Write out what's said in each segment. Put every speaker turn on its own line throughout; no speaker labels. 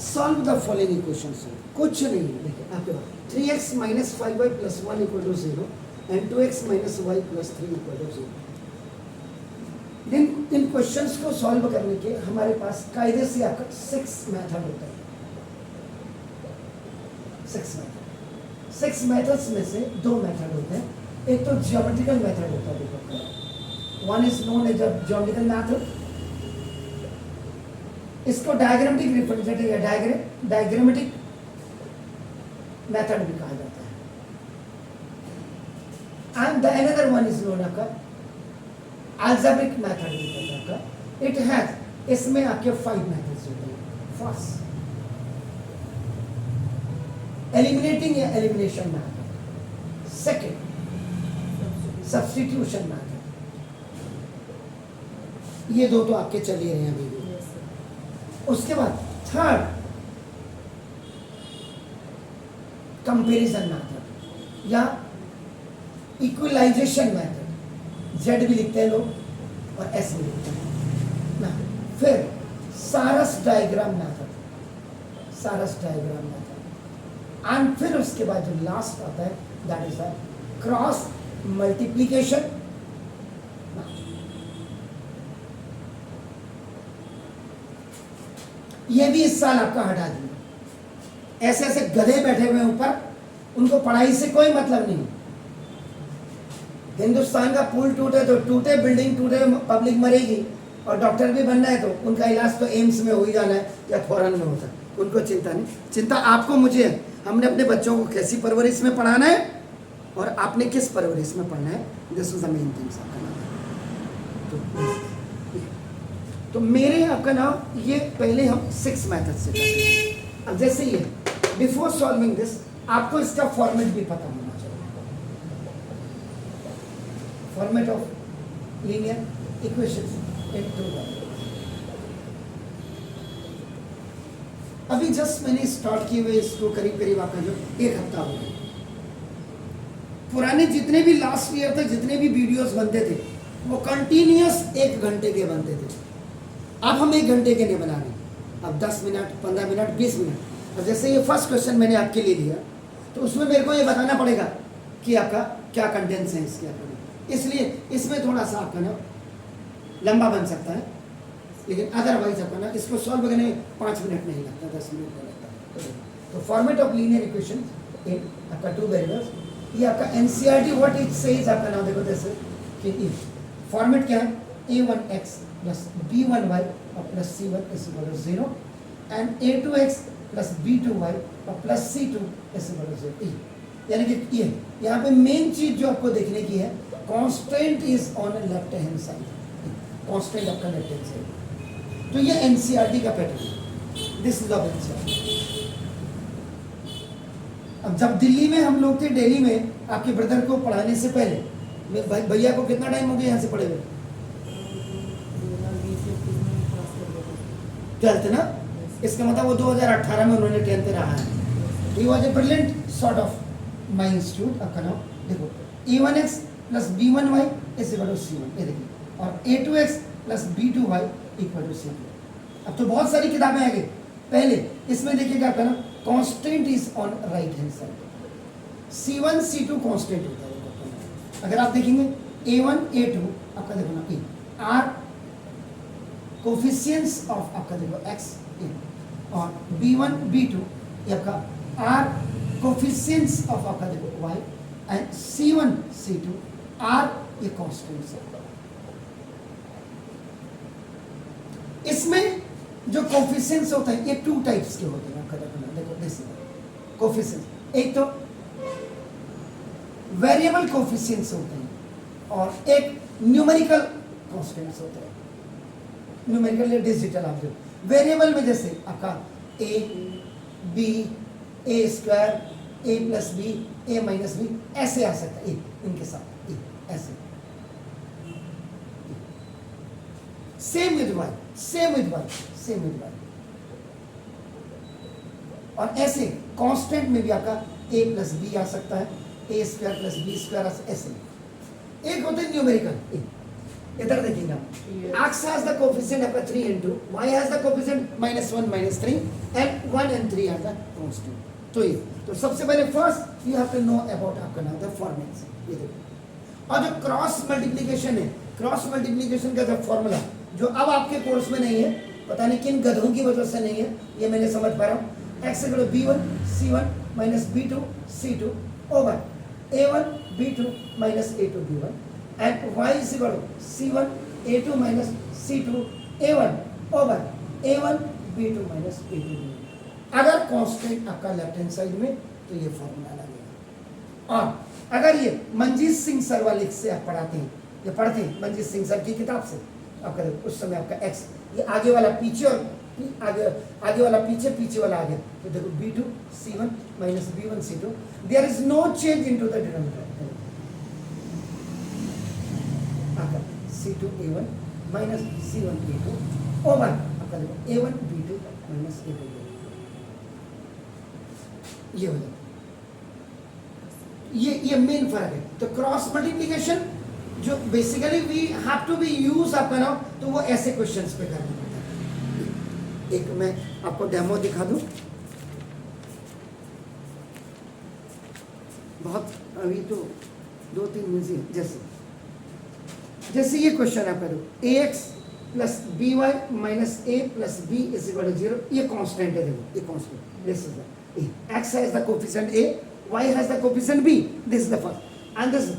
Solve the following equations. कुछ नहीं है, देखिए आपके पास 3x minus 5y plus 1 equal to 0 and 2x minus y plus 3 equal to 0। इन क्वेश्चंस को सॉल्व करने के हमारे पास कायदे से आपका 6 मेथड होता है। 6 मेथड्स में से 2 मेथड होते हैं। एक तो ज्योमेट्रिकल मेथड होता है, देखो one is known as geometrical method. इसको डायग्रामेटिक रिप्रेजेंटेटिव या डायग्रामेटिक मेथड भी कहा जाता है। And the another one is known आपका अलजेब्रिक मेथड भी कहते हैं। इट हैज, इसमें आपके 5 मेथड्स होते हैं। फर्स्ट एलिमिनेटिंग या elimination method, second substitution method. ये दो तो आपके चल ही रहे हैं अभी भी। उसके बाद थर्ड कंपैरिजन मेथड या इक्वलाइजेशन मेथड, जेड भी लिखते हैं लोग और एस भी लिखते हैं ना। फिर सारस डायग्राम मेथड, एंड फिर उसके बाद जो लास्ट आता है that is the cross multiplication. ये भी इस साल आपका हटा दिया। ऐसे ऐसे गधे बैठे हुए ऊपर, उनको पढ़ाई से कोई मतलब नहीं। हिंदुस्तान का पुल टूटे तो टूटे, बिल्डिंग टूटे, पब्लिक मरेगी, और डॉक्टर भी बनना है तो उनका इलाज तो एम्स में हो ही जाना है या फॉरेन में होता है। उनको चिंता नहीं, चिंता आपको मुझे है। हमने अपने बच्चों को कैसी परवरिश में पढ़ाना है और आपने किस परवरिश में पढ़ना है, this is the main things आपका नाम। तो मेरे आपका नाम ये पहले हम 6 मेथड से करते हैं। अब जैसे ये बिफोर सॉल्विंग दिस आपको इसका फॉर्मेट भी पता होना चाहिए। Format of linear equations in 2 dimension. अभी जस्ट मैंने स्टार्ट किए हुए इसको करीब करीब आपका जो 1 हफ्ता हो गया। पुराने जितने भी लास्ट ईयर तक जितने भी वीडियोस बनते थे वो कंटिन्यूअस 1 घंटे के बनते थे। अब हम 1 घंटे के नहीं बना रहे, अब 10 मिनट, 15 मिनट, 20 मिनट। और जैसे ये फर्स्ट क्वेश्चन मैंने आपके लिए लिया तो उसमें मेरे को ये बताना पड़ेगा कि आपका क्या कंटेंट्स है इसके आपका, इसलिए इसमें थोड़ा सा आपका ना लंबा बन सकता है, लेकिन अदरवाइज आपका ना इसको सॉल्व करने में 5 मिनट नहीं लगता, 10 मिनट नहीं लगता। तो format of linear equation in आपका 2 वेरिएबल्स, ये आपका एनसीईआरटी व्हाट इट सेज आपका नाम देखो जैसे कि फॉर्मेट क्या है, a1x plus b1y plus c1 is equal to 0 and a2x plus b2y plus c2 is equal to 0। यानी कि ये यहाँ पे मेन चीज जो आपको देखने की है, constant is on left hand side, constant आपका लेफ्ट हैंड साइड। तो ये एनसीईआरटी का पैटर्न है, दिस इज ऑफ एनसीईआरटी। अब जब दिल्ली में हम लोग थे, दिल्ली में आपके ब्रदर को पढ़ाने से पहले भैया को कितना टाइम हो गया यहाँ से पढ़े हुए? 12th ना, इसका मतलब वो 2018 में उन्होंने 10th रहा है। He was a brilliant sort of mind student. आपका नाम देखो a1x plus b1y is equal to c1, ये देखिए, और a2x plus b2y equal to c2। अब तो बहुत सारी किताबें आ गई। पहले इसमें देखिएगा आपका ना constant is on right hand side, c1 c2 constant होता है। अगर आप देखेंगे a1 a2 आपका देखो ना e r कोफिशिएंट्स ऑफ आपका देखो x ए, और b1 b2 ये आपका r कोफिशिएंट्स ऑफ आपका देखो y and c1 c2 r ये कांस्टेंट्स है। इसमें जो कोफिशिएंट्स होते हैं ये 2 टाइप्स के होते हैं आपका देखो दिस कोफिशिएंट्स, एक तो वेरिएबल कोफिशिएंट्स होते हैं और एक न्यूमेरिकल कांस्टेंट्स होते हैं। न्यूमेरिकल या डिजिटल आप जो वेरिएबल में जैसे आपका a b a square a plus b a minus b ऐसे आ सकता है, इनके साथ ऐसे। Same with y, same with y, same with y। और ऐसे कांस्टेंट में भी आपका a प्लस b आ सकता है, a square plus b square ऐसे। एक होते हैं न्यूमेरिकल, इधर देखिएगा, x has the coefficient आपका 3 into, y has the coefficient -1 -3 and 1 and 3 are the constant. तो ये तो सबसे पहले first you have to know about आपका नाम द फॉर्मेट्स, ये देखो। और जो क्रॉस मल्टीप्लिकेशन है, क्रॉस मल्टीप्लिकेशन का जो फॉर्मूला जो अब आपके कोर्स में नहीं है, पता नहीं किन गधों की वजह से नहीं है, ये मैंने समझ पा रहा हूँ। x equal b1 c1 minus b2 c2 over a1 b2 minus a2 b1 and y is equal c1 a2 minus c2 a1 over a1 b2 minus b2 b1। अगर कांस्टेंट आपका लेफ्ट हैंड साइड में तो ये formula लगेगा। और अगर ये Manjeet Singh sir वाले से आप पढ़ाते हैं, ये पढ़ते हैं मंजीत सिंह सर की किताब से, आपका उस समय आपका x ये आगे वाला पीछे और आगे वाला पीछे, पीछे वाला आगे, तो देखो b2 c1 minus b1 c2, there is no change into the denominator. आपका c2 a1 minus c1 a2 over आपका देखो a1 b2 minus a2 b1, ये हो जाए, ये मेन फर्क है। तो क्रॉस मल्टीप्लिकेशन जो basically we have to be use आपका नाम, तो वो ऐसे क्वेश्चंस पे करना पड़ता है। एक मैं आपको डेमो दिखा दूं, बहुत अभी तो 2-3 मिनट, जैसे ये क्वेश्चन आप करो ax plus B Y minus A plus B is equal to 0, ये कांस्टेंट है, देखो ये constant, this is the x has the coefficient a, y has the coefficient b, this is the first, and this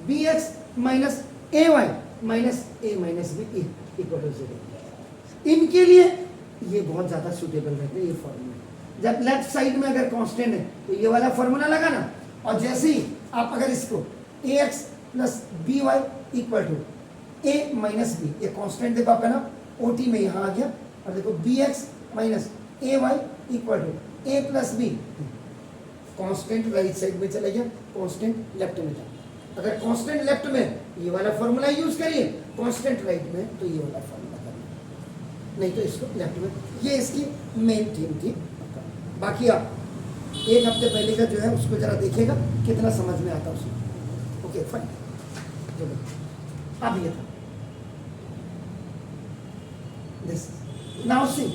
bx minus ay minus a minus b equal to 0। इनके लिए ये बहुत ज़्यादा suitable रहते हैं ये फॉर्मूला। जब left side में अगर कांस्टेंट है तो ये वाला फॉर्मूला लगाना, और जैसे ही आप अगर इसको ax plus B Y equal to a minus B, ये कांस्टेंट देखो आपका ना OT में यहाँ आ गया, और देखो bx minus A Y equal to a plus B, constant right side में चला गया, कांस्टेंट लेफ्ट में था। अगर कांस्टेंट लेफ्ट में ये वाला फॉर्मूला यूज करिए, कांस्टेंट राइट में तो ये वाला फॉर्मूला करिए, नहीं तो इसको लेफ्ट में। ये इसकी मेन थीम थी। बाकी आप एक हफ्ते पहले का जो है उसको जरा देखिएगा कितना समझ में आता है उसमें। ओके फाइन, चलो अब ये था this. Now see,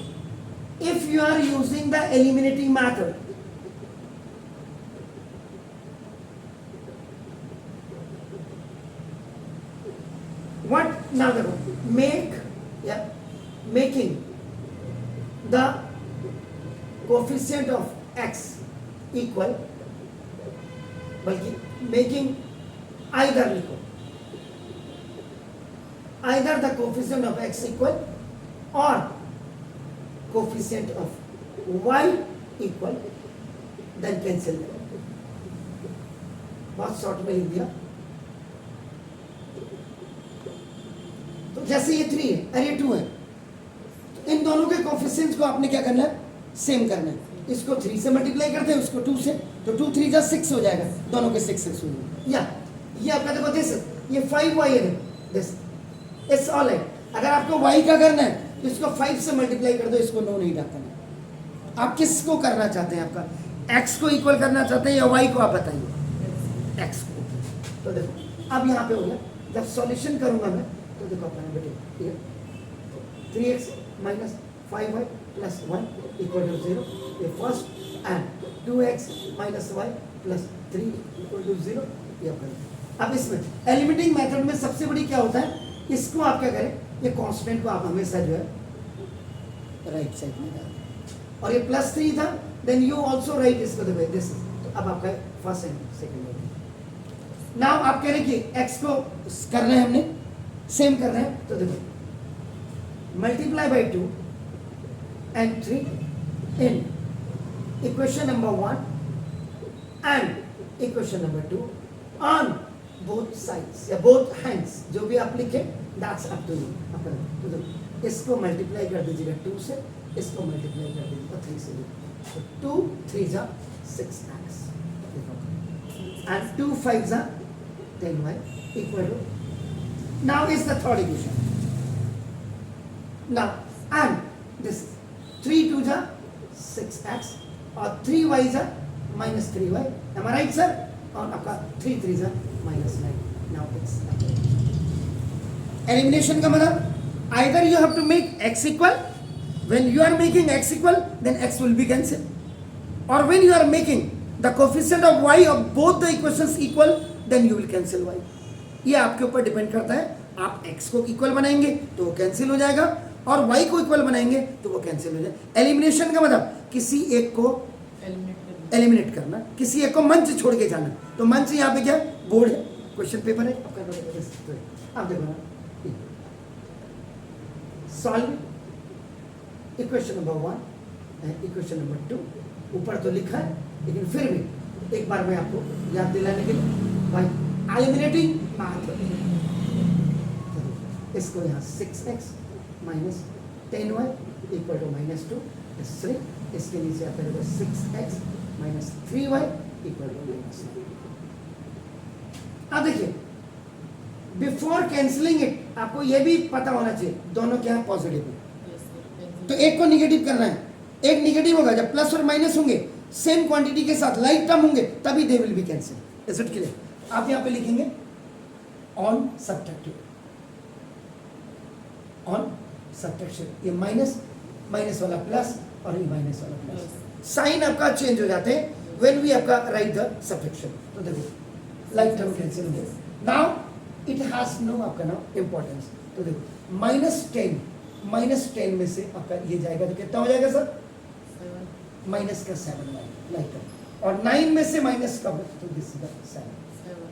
if you are using the eliminating method, what now making the coefficient of x equal, बल्कि making either लिखो, either the coefficient of x equal or coefficient of y equal, then cancel करो। बहुत short में लिख दिया। तो जैसे ये 3 है और ये 2 है, तो इन दोनों के कोफिशिएंट्स को आपने क्या करना है, सेम करना है। इसको 3 से मल्टीप्लाई करते हैं, उसको 2 से, तो 2 3 जा 6 हो जाएगा, दोनों के 6 6 हो जाएंगे। या ये आपका देखो दिस, ये 5y है, दिस इट्स ऑल है। अगर आपको y का करना है तो इसको 5 से मल्टीप्लाई कर दो, इसको 9 नहीं डालना। आप किसको करना चाहते हैं, आपका x को इक्वल करना चाहते हैं या y को, आप बताइए। x को। तो देखो अब यहाँ पे हो गया, जब सॉल्यूशन करूंगा मैं तो देखो अपना बेटे 3x minus 5y plus 1 equal to 0, ये first, and 2x minus y plus 3 equal to 0, ये अपना। अब इसमें एलिमिनेटिंग मेथड में सबसे बड़ी क्या होता है, इसको आप क्या करें, ये कांस्टेंट को आप हमेशा जो है राइट साइड में डालें, और ये प्लस 3 था, देन यू आल्सो राइट इसको द वे दिस। तो अब आपका फर्स्ट एंड सेकंड हो गया। नाउ आप कह रहे हैं कि x को करना है, हमने सेम कर रहे हैं, तो देखो multiply by 2 and 3 in equation number 1 and equation number 2 on both sides या बोथ हैंड्स, जो भी आप लिखे दैट्स अप टू यू। तो देखो इसको मल्टीप्लाई कर दीजिएगा 2 से, इसको मल्टीप्लाई कर दीजिएगा 3 से, तो 2 3 जा 6x and 2 5 जा 10y equal to, now is the third equation, now and this 3 2 जा 6x और 3y जा minus 3y, am I right sir? और आपका 3 3 जा minus 9, now it's एलिमिनेशन का मतलब either you have to make x equal, when you are making x equal then x will be cancel, और when you are making the coefficient of y of both the equations equal then you will cancel y. ये आपके ऊपर depend करता है. आप x को equal बनाएंगे तो वो कैंसिल हो जाएगा, और y को इक्वल बनाएंगे तो वो कैंसिल हो जाएगा. एलिमिनेशन का मतलब किसी एक को एलिमिनेट करना, किसी एक को मंच छोड़ के जाना. तो मंच यहाँ पे क्या है? बोर्ड है, क्वेश्चन पेपर है आपका. आप देखो ना, solve equation number 1 and equation number 2. ऊपर तो लिखा है लेकिन फिर भी एक बार मैं आपको याद दिलाने के लिए बाय एलिमिनेटिंग पाथ. इसको यहाँ 6x minus 10y equal to -2 3. इसके नीचे आता है 6x minus 3y equal to -9. अब देखिए, बिफोर कैंसिलिंग इट आपको यह भी पता होना चाहिए दोनों क्या है, पॉजिटिव है. तो एक को निगेटिव करना है. एक निगेटिव होगा जब प्लस और माइनस होंगे सेम क्वांटिटी के साथ, लाइक टर्म होंगे, तभी they will be cancel. Is it clear? आप यहां पे लिखेंगे ऑन सब्ट्रैक्टिव, ऑन सब्ट्रैक्शन. ये माइनस माइनस वाला प्लस और ये माइनस वाला प्लस, साइन आपका चेंज हो जाते हैं व्हेन वी आपका राइट द सब्ट्रैक्शन. तो देखो लाइक टर्म कैंसिल हो. नाउ इट हैज नो आपका नाउ इंपॉर्टेंस. तो देखो -10 में से आपका ये जाएगा तो कितना हो जाएगा सर? माइनस का 7 लाइक टर्म. और 9 में से माइनस का तो दिस इज 7.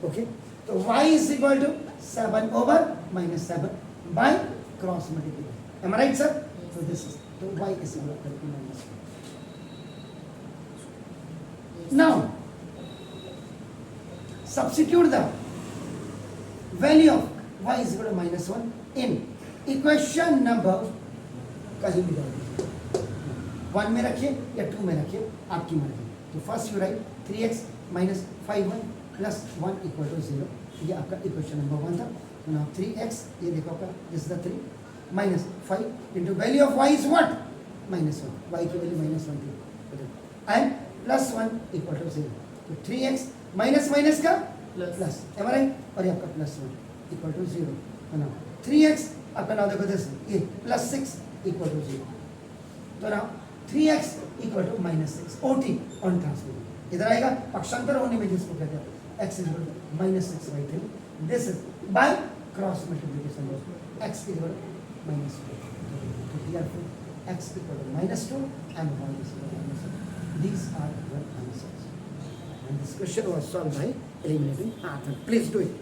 ओके, तो y is equal to 7 over -7 by cross multiplication. Am I right sir? तो दिस इज, तो y is equal to -1. Now substitute the value of y is equal to -1 in equation number, कहीं भी डाल दीजिए, 1 में रखिए या 2 में रखिए, आपकी मर्जी. तो first you write 3x minus 5y plus 1 equal to 0. ये आपका इक्वेशन नंबर 1 था. नाउ 3x, ये देखो आपका this is the 3 minus 5 into value of y is what? -1. y की वैल्यू -1 थी एंड प्लस 1 इक्वल टू 0. तो 3x माइनस माइनस का प्लस, एम आई राइट? और ये आपका plus 1 equal to 0. Now 3x आपका नाउ देखो दिस, ये प्लस 6 इक्वल टू 0. तो now 3x equal to -6 OT on transform. इधर आएगा पक्षांतर होने में जिसको कहते हैं x equal to -6/3. This is by cross multiplication of x equal to -2. तो here x equal to -2 and y is equal to -1. These are your answers. And this question was solved by eliminating pattern. Please do it.